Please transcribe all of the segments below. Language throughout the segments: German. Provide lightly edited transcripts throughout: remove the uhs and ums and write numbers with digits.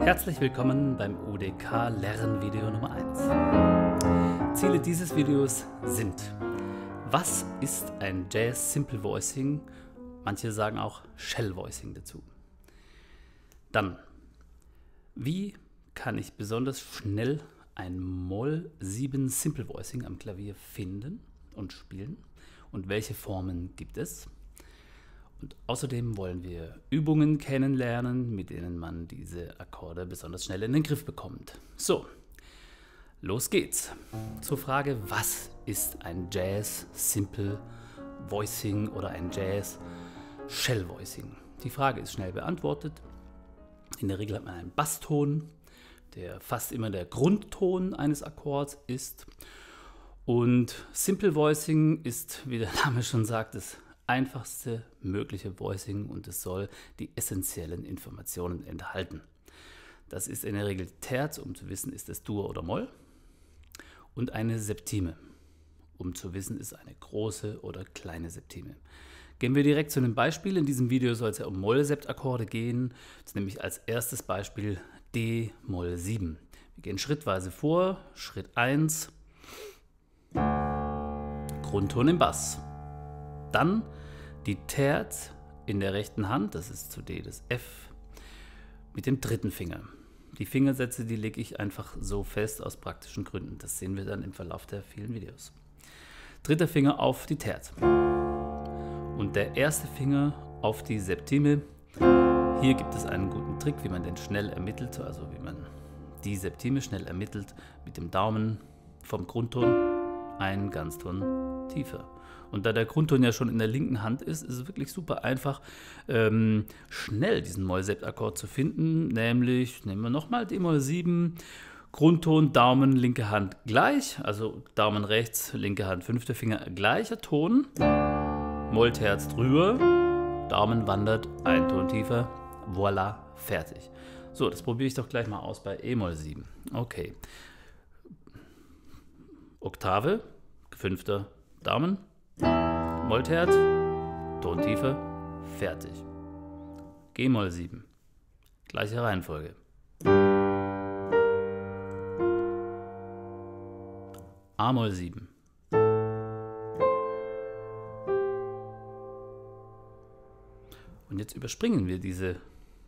Herzlich willkommen beim UDK Lernvideo Nummer 1. Ziele dieses Videos sind: Was ist ein Jazz Simple Voicing? Manche sagen auch Shell Voicing dazu. Dann, wie kann ich besonders schnell ein Moll 7 Simple Voicing am Klavier finden und spielen? Und welche Formen gibt es? Und außerdem wollen wir Übungen kennenlernen, mit denen man diese Akkorde besonders schnell in den Griff bekommt. So, los geht's. Zur Frage, was ist ein Jazz Simple Voicing oder ein Jazz Shell Voicing? Die Frage ist schnell beantwortet. In der Regel hat man einen Basston, der fast immer der Grundton eines Akkords ist. Und Simple Voicing ist, wie der Name schon sagt, das einfachste mögliche Voicing und es soll die essentiellen Informationen enthalten. Das ist in der Regel Terz, um zu wissen, ist es Dur oder Moll, und eine Septime, um zu wissen, ist eine große oder kleine Septime. Gehen wir direkt zu einem Beispiel. In diesem Video soll es ja um Moll-Sept-Akkorde gehen. Jetzt nehme ich als erstes Beispiel D Moll 7. Wir gehen schrittweise vor. Schritt 1, Grundton im Bass. Dann die Terz in der rechten Hand, das ist zu D das F, mit dem dritten Finger. Die Fingersätze, die lege ich einfach so fest aus praktischen Gründen. Das sehen wir dann im Verlauf der vielen Videos. Dritter Finger auf die Terz. Und der erste Finger auf die Septime. Hier gibt es einen guten Trick, wie man den schnell ermittelt, also wie man die Septime schnell ermittelt, mit dem Daumen vom Grundton einen Ganzton tiefer. Und da der Grundton ja schon in der linken Hand ist, ist es wirklich super einfach, schnell diesen Moll-Sept-Akkord zu finden. Nämlich, nehmen wir nochmal D Moll 7, Grundton, Daumen, linke Hand gleich, also Daumen rechts, linke Hand, fünfter Finger, gleicher Ton, Moll-Terz drüber, Daumen wandert, ein Ton tiefer, voilà, fertig. So, das probiere ich doch gleich mal aus bei E Moll 7. Okay. Oktave, fünfter Daumen, Moll-Terz, Tontiefe, fertig. G Moll 7, gleiche Reihenfolge. A Moll 7. Und jetzt überspringen wir diese,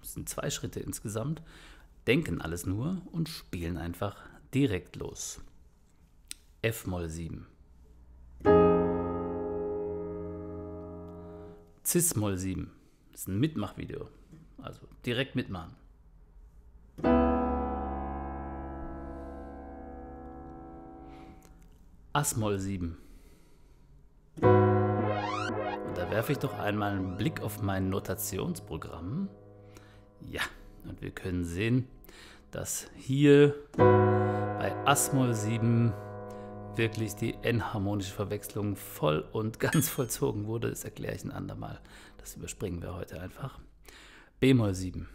das sind 2 Schritte insgesamt, denken alles nur und spielen einfach direkt los. F Moll 7. Cis Moll 7. Das ist ein Mitmachvideo. Also direkt mitmachen. As Moll 7. Und da werfe ich doch einmal einen Blick auf mein Notationsprogramm. Ja, und wir können sehen, dass hier bei As Moll 7 wirklich die enharmonische Verwechslung voll und ganz vollzogen wurde. Das erkläre ich ein andermal. Das überspringen wir heute einfach. B Moll 7.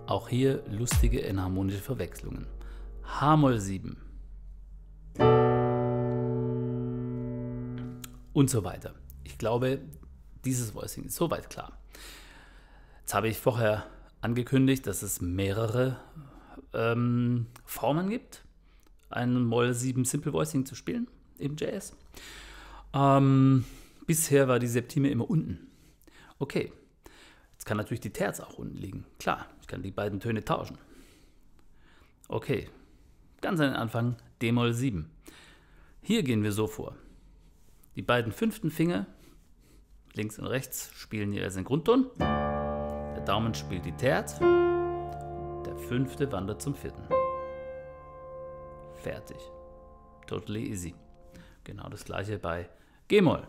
Auch hier lustige enharmonische Verwechslungen. H Moll 7. Und so weiter. Ich glaube, dieses Voicing ist soweit klar. Jetzt habe ich vorher angekündigt, dass es mehrere Formen gibt, ein Moll 7 Simple Voicing zu spielen im Jazz. Bisher war die Septime immer unten. Okay, jetzt kann natürlich die Terz auch unten liegen. Klar, ich kann die beiden Töne tauschen. Okay, ganz an den Anfang D Moll 7. Hier gehen wir so vor. Die beiden fünften Finger, links und rechts, spielen jeweils den Grundton. Der Daumen spielt die Terz. Der fünfte wandert zum vierten. Fertig. Totally easy. Genau das gleiche bei G Moll.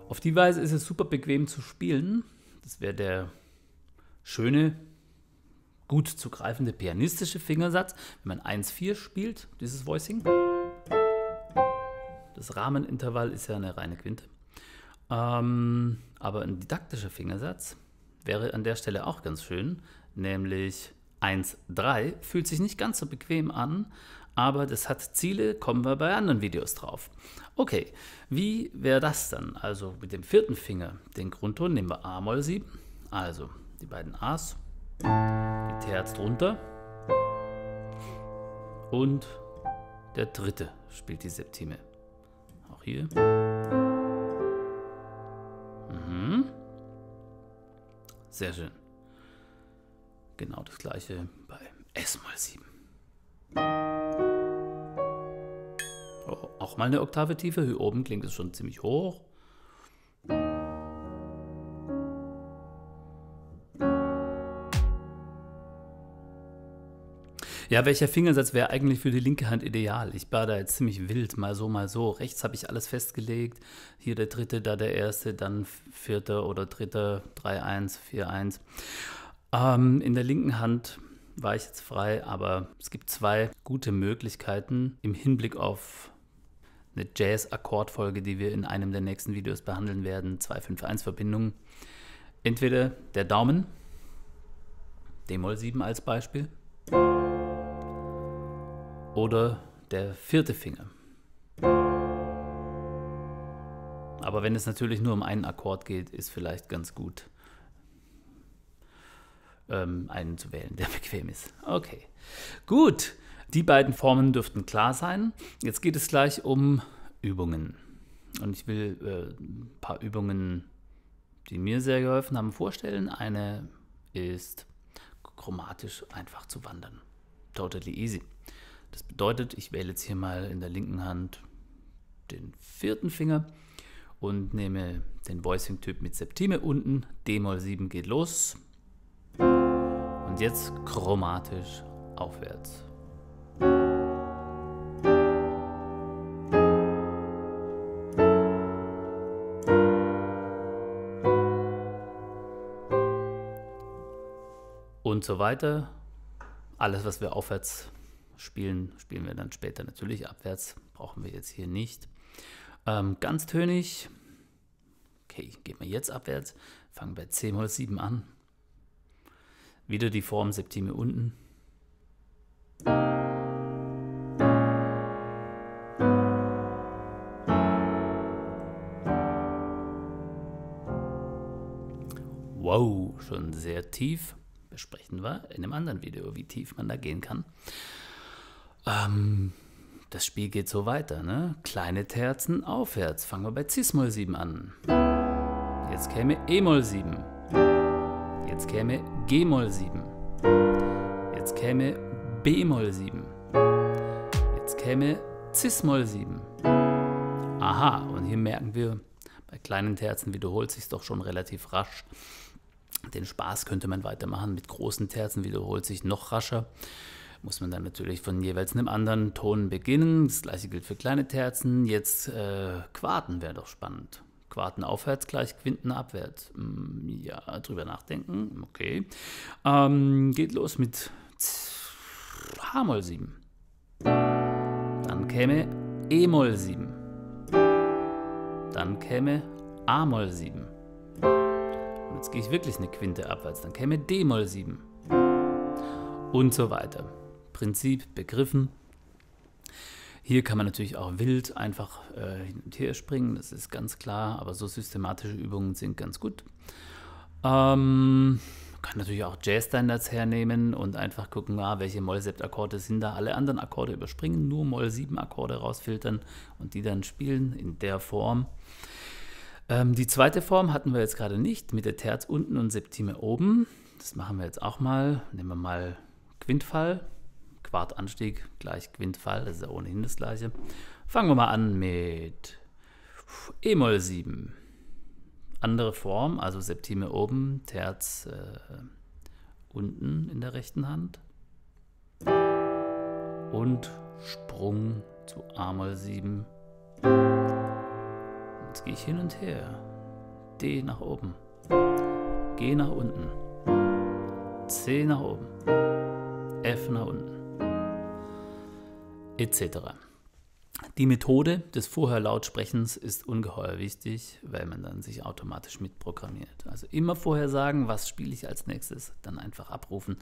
Auf die Weise ist es super bequem zu spielen. Das wäre der schöne, gut zu greifende pianistische Fingersatz, wenn man 1-4 spielt, dieses Voicing. Das Rahmenintervall ist ja eine reine Quinte. Aber ein didaktischer Fingersatz wäre an der Stelle auch ganz schön, nämlich 1-3 fühlt sich nicht ganz so bequem an, aber das hat Ziele, kommen wir bei anderen Videos drauf. Okay, wie wäre das dann? Also mit dem vierten Finger, den Grundton nehmen wir a-Moll 7, also die beiden A's, die Terz drunter und der dritte spielt die Septime. Auch hier. Sehr schön. Genau das gleiche bei S-Moll 7. Oh, auch mal eine Oktave tiefer. Hier oben klingt es schon ziemlich hoch. Ja, welcher Fingersatz wäre eigentlich für die linke Hand ideal? Ich war da jetzt ziemlich wild, mal so, mal so. Rechts habe ich alles festgelegt. Hier der dritte, da der erste, dann vierter oder dritter, 3-1, 4-1. In der linken Hand war ich jetzt frei, aber es gibt zwei gute Möglichkeiten im Hinblick auf eine Jazz-Akkordfolge, die wir in einem der nächsten Videos behandeln werden, 2-5-1-Verbindungen. Entweder der Daumen, d-Moll 7 als Beispiel, oder der vierte Finger. Aber wenn es natürlich nur um einen Akkord geht, ist vielleicht ganz gut, einen zu wählen, der bequem ist. Okay, gut. Die beiden Formen dürften klar sein. Jetzt geht es gleich um Übungen. Und ich will ein paar Übungen, die mir sehr geholfen haben, vorstellen. Eine ist chromatisch einfach zu wandern. Totally easy. Das bedeutet, ich wähle jetzt hier mal in der linken Hand den vierten Finger und nehme den Voicing-Typ mit Septime unten. d-Moll 7 geht los. Und jetzt chromatisch aufwärts. Und so weiter. Alles, was wir aufwärts spielen, spielen wir dann später natürlich abwärts. Brauchen wir jetzt hier nicht. Ganztönig. Okay, gehen wir jetzt abwärts. Fangen bei c-Moll 7 an. Wieder die Form Septime unten. Wow, schon sehr tief. Besprechen wir in einem anderen Video, wie tief man da gehen kann. Das Spiel geht so weiter, ne? Kleine Terzen aufwärts. Fangen wir bei cis-Moll 7 an. Jetzt käme e-Moll 7. Jetzt käme g-Moll 7. Jetzt käme b-Moll 7. Jetzt käme cis-Moll 7. Aha, und hier merken wir, bei kleinen Terzen wiederholt sich doch schon relativ rasch. Den Spaß könnte man weitermachen. Mit großen Terzen wiederholt sich noch rascher. Muss man dann natürlich von jeweils einem anderen Ton beginnen. Das gleiche gilt für kleine Terzen. Jetzt Quarten wäre doch spannend. Quarten aufwärts gleich Quinten abwärts. Ja, drüber nachdenken. Okay. Geht los mit h-Moll 7. Dann käme e-Moll 7. Dann käme a-Moll 7. Und jetzt gehe ich wirklich eine Quinte abwärts. Dann käme d-Moll 7. Und so weiter. Prinzip begriffen. Hier kann man natürlich auch wild einfach hin und her springen, das ist ganz klar, aber so systematische Übungen sind ganz gut. Man kann natürlich auch Jazz-Standards hernehmen und einfach gucken, welche Moll-Sept-Akkorde sind da, alle anderen Akkorde überspringen, nur Moll-7-Akkorde rausfiltern und die dann spielen in der Form. Die zweite Form hatten wir jetzt gerade nicht, mit der Terz unten und Septime oben. Das machen wir jetzt auch mal. Nehmen wir mal Quintfall. Quartanstieg gleich Quintfall, das ist ja ohnehin das gleiche. Fangen wir mal an mit e-Moll 7. Andere Form, also Septime oben, Terz unten in der rechten Hand. Und Sprung zu a-Moll 7. Jetzt gehe ich hin und her. D nach oben. G nach unten. C nach oben. F nach unten. Etc. Die Methode des Vorher-Lautsprechens ist ungeheuer wichtig, weil man dann sich automatisch mitprogrammiert. Also immer vorher sagen, was spiele ich als nächstes, dann einfach abrufen,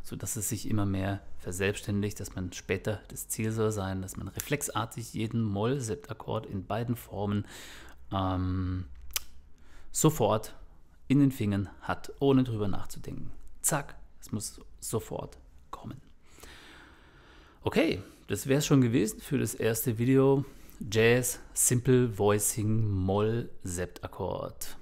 sodass es sich immer mehr verselbstständigt, dass man später, das Ziel soll sein, dass man reflexartig jeden Moll-Septakkord in beiden Formen sofort in den Fingern hat, ohne drüber nachzudenken. Zack, es muss sofort kommen. Okay, das wäre es schon gewesen für das erste Video. Jazz Simple Voicing Moll Septakkord.